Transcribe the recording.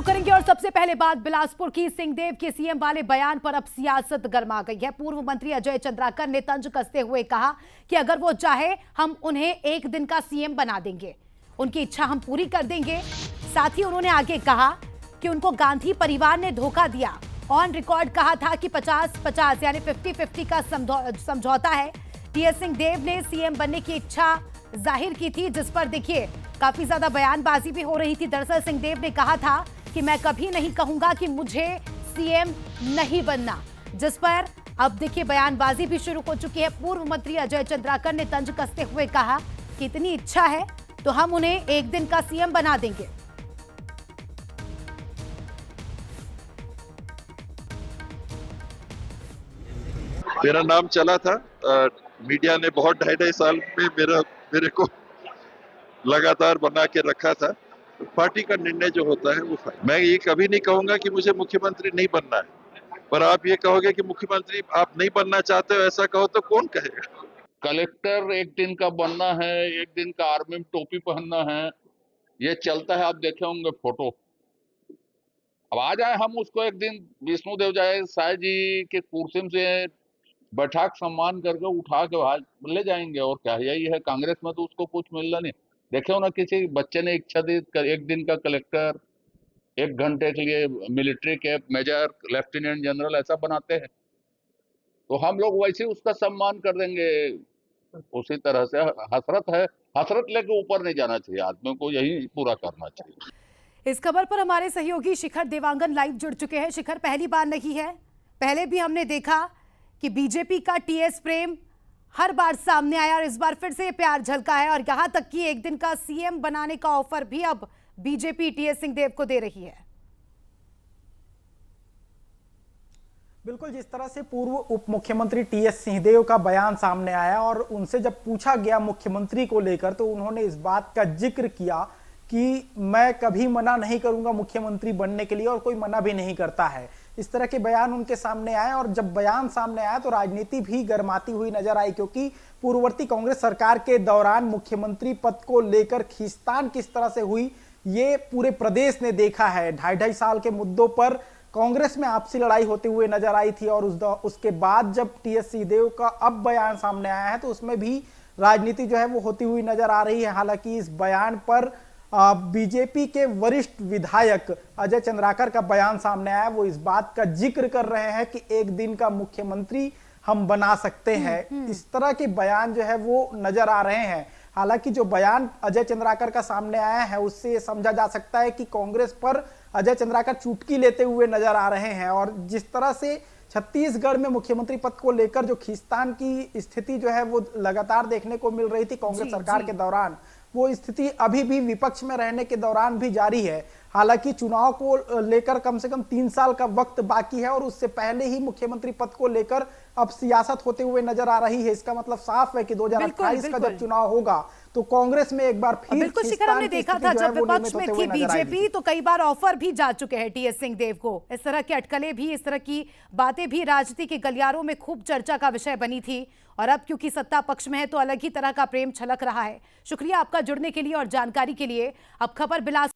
करेंगे और सबसे पहले बात बिलासपुर की। सिंहदेव के सीएम वाले बयान पर अब सियासत गर्मा गई है। पूर्व मंत्री अजय चंद्राकर ने तंज कसते हुए कहा कि अगर वो चाहे हम उन्हें एक दिन का सीएम बना देंगे, उनकी इच्छा हम पूरी कर देंगे। साथ ही उन्होंने आगे कहा कि उनको गांधी परिवार ने धोखा दिया। ऑन रिकॉर्ड कहा था कि 50-50 यानी 50-50 का समझौता है। टीएस सिंहदेव ने सीएम बनने की इच्छा जाहिर की थी, जिस पर देखिए काफी ज्यादा बयानबाजी भी हो रही थी। दरअसल सिंहदेव ने कहा था कि मैं कभी नहीं कहूंगा कि मुझे सीएम नहीं बनना, जिस पर अब देखिए बयानबाजी भी शुरू हो चुकी है। पूर्व मंत्री अजय चंद्राकर ने तंज कसते हुए कहा कि इतनी इच्छा है तो हम उन्हें एक दिन का सीएम बना देंगे। मेरा नाम चला था, मीडिया ने बहुत ढाई साल में मेरे को लगातार बना के रखा था। पार्टी का निर्णय जो होता है वो मैं ये कभी नहीं कहूंगा कि मुझे मुख्यमंत्री नहीं बनना है, पर आप ये कहोगे कि मुख्यमंत्री आप नहीं बनना चाहते हो, ऐसा कहो तो कौन कहेगा। कलेक्टर एक दिन का बनना है, एक दिन का आर्मी में टोपी पहनना है, ये चलता है। आप देखे होंगे फोटो। अब आ जाए हम उसको एक दिन विष्णुदेव जाए साय जी के कुर्सी से बैठा के सम्मान करके उठा के बाहर ले जाएंगे। और क्या यही है, कांग्रेस में तो उसको कुछ मिलना नहीं। देखे हो ना, किसी बच्चे ने इच्छा दी एक दिन का कलेक्टर, एक घंटे के लिए मिलिट्री के मेजर, लेफ्टिनेंट जनरल ऐसा बनाते हैं, तो हम लोग वैसे उसका सम्मान कर देंगे। उसी तरह से हसरत है, हसरत लेके ऊपर नहीं जाना चाहिए, आदमी को यही पूरा करना चाहिए। इस खबर पर हमारे सहयोगी शिखर देवांगन लाइव जुड़ चुके हैं। शिखर, पहली बार नहीं है, पहले भी हमने देखा कि बीजेपी का टीएस प्रेम हर बार सामने आया और इस बार फिर से ये प्यार झलका है और यहां तक कि एक दिन का सीएम बनाने का ऑफर भी अब बीजेपी टीएस सिंहदेव को दे रही है। बिल्कुल, जिस तरह से पूर्व उप मुख्यमंत्री टीएस सिंहदेव का बयान सामने आया और उनसे जब पूछा गया मुख्यमंत्री को लेकर, तो उन्होंने इस बात का जिक्र किया कि मैं कभी मना नहीं करूंगा मुख्यमंत्री बनने के लिए और कोई मना भी नहीं करता है। इस तरह के बयान उनके सामने आए और जब बयान सामने आया तो राजनीति भी गर्माती हुई नजर आई, क्योंकि पूर्ववर्ती कांग्रेस सरकार के दौरान मुख्यमंत्री पद को लेकर खींचतान किस तरह से हुई ये पूरे प्रदेश ने देखा है। ढाई साल के मुद्दों पर कांग्रेस में आपसी लड़ाई होते हुए नजर आई थी और उसके बाद जब टीएस सिंहदेव का अब बयान सामने आया है तो उसमें भी राजनीति जो है वो होती हुई नजर आ रही है। हालांकि इस बयान पर बीजेपी के वरिष्ठ विधायक अजय चंद्राकर का बयान सामने आया, वो इस बात का जिक्र कर रहे हैं कि एक दिन का मुख्यमंत्री हम बना सकते हैं। इस तरह के बयान जो है वो नजर आ रहे हैं। हालांकि जो बयान अजय चंद्राकर का सामने आया है उससे ये समझा जा सकता है कि कांग्रेस पर अजय चंद्राकर चुटकी लेते हुए नजर आ रहे हैं और जिस तरह से छत्तीसगढ़ में मुख्यमंत्री पद को लेकर जो खींचतान की स्थिति जो है वो लगातार देखने को मिल रही थी कांग्रेस सरकार के दौरान, वो स्थिति अभी भी विपक्ष में रहने के दौरान भी जारी है। हालांकि चुनाव को लेकर कम से कम 3 साल का वक्त बाकी है और उससे पहले ही मुख्यमंत्री पद को लेकर अब सियासत होते हुए नजर आ रही है। इसका मतलब साफ है कि 2028 का जब चुनाव होगा तो कांग्रेस में एक बार फिर बिल्कुल शिखर, हमने देखा था जब विपक्ष में थी बीजेपी तो कई बार ऑफर भी जा चुके हैं टीएस सिंहदेव को। इस तरह के अटकलें भी, इस तरह की बातें भी राजनीति के गलियारों में खूब चर्चा का विषय बनी थी और अब क्योंकि सत्ता पक्ष में है तो अलग ही तरह का प्रेम छलक रहा है। शुक्रिया आपका जुड़ने के लिए और जानकारी के लिए। अब खबर बिलासपुर